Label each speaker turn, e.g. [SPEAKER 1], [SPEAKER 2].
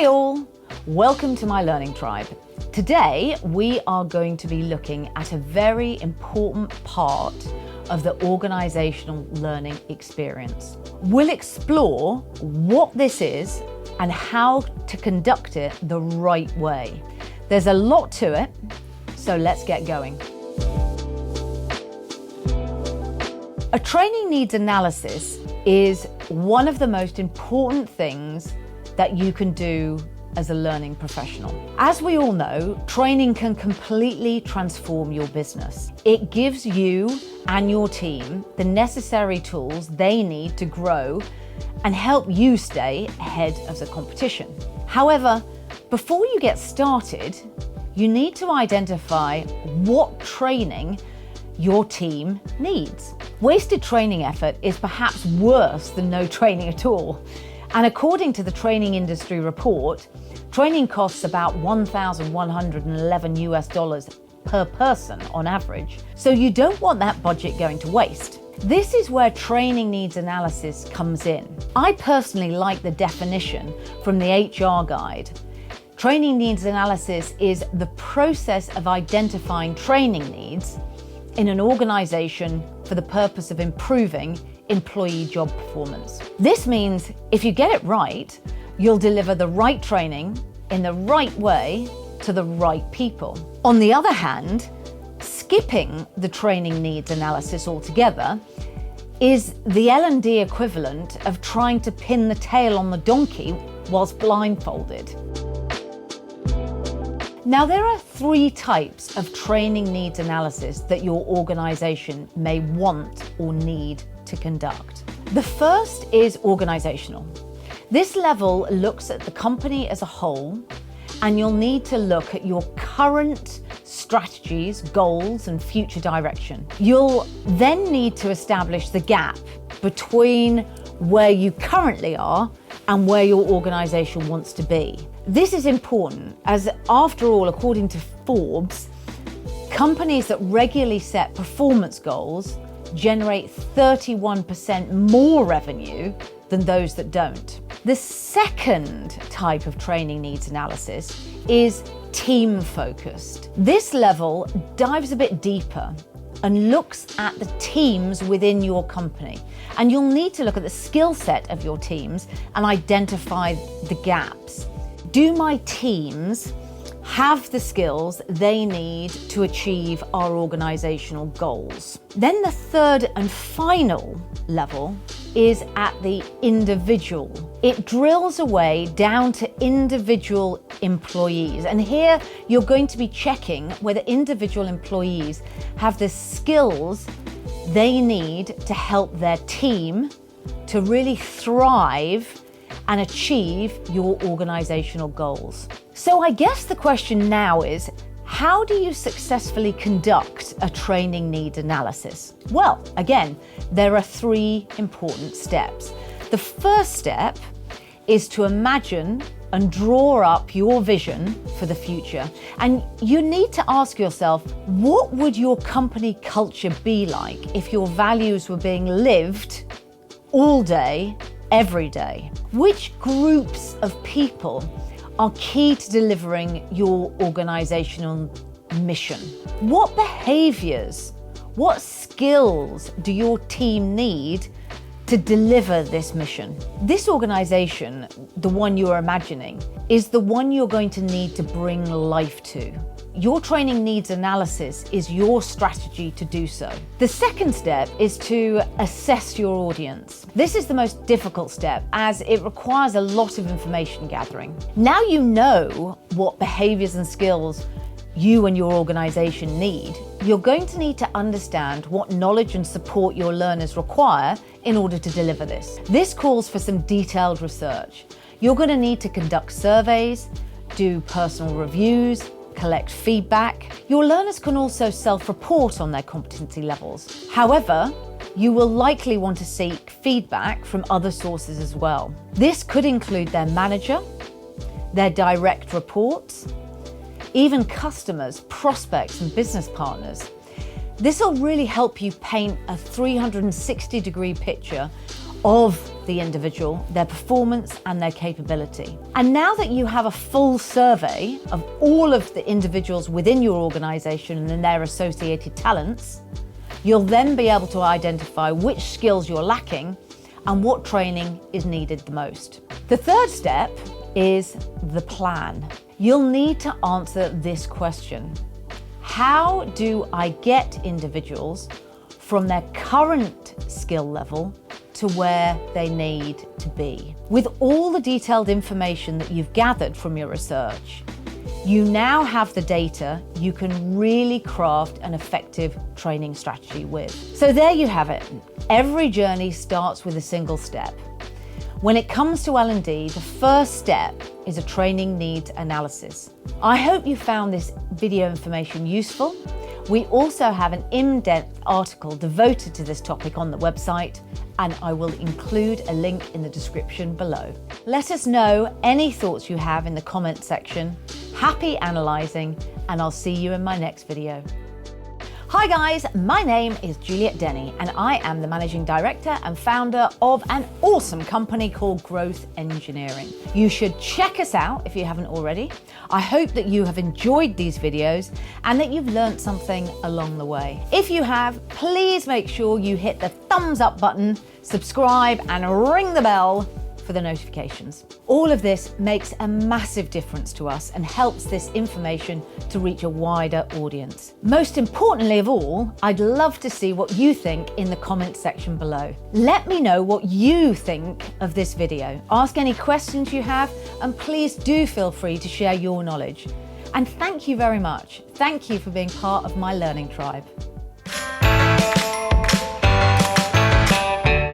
[SPEAKER 1] Hey all, welcome to my learning tribe. Today we are going to be looking at a very important part of the organizational learning experience. We'll explore what this is and how to conduct it the right way. There's a lot to it, so let's get going. A training needs analysis is one of the most important things that you can do as a learning professional. As we all know, training can completely transform your business. It gives you and your team the necessary tools they need to grow and help you stay ahead of the competition. However, before you get started, you need to identify what training your team needs. Wasted training effort is perhaps worse than no training at all. And according to the training industry report, training costs about $1,111 per person on average. So you don't want that budget going to waste. This is where training needs analysis comes in. I personally like the definition from the HR guide. Training needs analysis is the process of identifying training needs in an organization for the purpose of improving employee job performance. This means if you get it right, you'll deliver the right training in the right way to the right people. On the other hand, skipping the training needs analysis altogether is the L&D equivalent of trying to pin the tail on the donkey whilst blindfolded. Now, there are three types of training needs analysis that your organization may want or need to conduct. The first is organizational. This level looks at the company as a whole, and you'll need to look at your current strategies, goals, and future direction. You'll then need to establish the gap between where you currently are and where your organization wants to be. This is important as, after all, according to Forbes, companies that regularly set performance goals generate 31% more revenue than those that don't. The second type of training needs analysis is team focused. This level dives a bit deeper and looks at the teams within your company. And you'll need to look at the skill set of your teams and identify the gaps. Do my teams have the skills they need to achieve our organizational goals? Then the third and final level is at the individual. It drills away down to individual employees. And here you're going to be checking whether individual employees have the skills they need to help their team to really thrive and achieve your organizational goals. So I guess the question now is, how do you successfully conduct a training needs analysis? Well, again, there are three important steps. The first step is to imagine and draw up your vision for the future. And you need to ask yourself, what would your company culture be like if your values were being lived all day, every day? Which groups of people are key to delivering your organizational mission? What behaviors, what skills do your team need to deliver this mission? This organization, the one you're imagining, is the one you're going to need to bring life to. Your training needs analysis is your strategy to do so. The second step is to assess your audience. This is the most difficult step as it requires a lot of information gathering. Now you know what behaviors and skills you and your organization need, you're going to need to understand what knowledge and support your learners require in order to deliver this. This calls for some detailed research. You're going to need to conduct surveys, do personal reviews, collect feedback. Your learners can also self-report on their competency levels. However, you will likely want to seek feedback from other sources as well. This could include their manager, their direct reports, even customers, prospects, and business partners. This will really help you paint a 360-degree picture of the individual, their performance and their capability. And now that you have a full survey of all of the individuals within your organisation and their associated talents, you'll then be able to identify which skills you're lacking and what training is needed the most. The third step is the plan. You'll need to answer this question. How do I get individuals from their current skill level to where they need to be? With all the detailed information that you've gathered from your research, you now have the data you can really craft an effective training strategy with. So there you have it. Every journey starts with a single step. When it comes to L&D, the first step is a training needs analysis. I hope you found this video information useful. We also have an in-depth article devoted to this topic on the website, and I will include a link in the description below. Let us know any thoughts you have in the comment section. Happy analysing, and I'll see you in my next video. Hi guys, my name is Juliette Denny and I am the Managing Director and founder of an awesome company called Growth Engineering. You should check us out if you haven't already. I hope that you have enjoyed these videos and that you've learned something along the way. If you have, please make sure you hit the thumbs up button, subscribe and ring the bell for the notifications. All of this makes a massive difference to us and helps this information to reach a wider audience. Most importantly of all, I'd love to see what you think in the comment section below. Let me know what you think of this video. Ask any questions you have, and please do feel free to share your knowledge. And thank you very much. Thank you for being part of my learning tribe.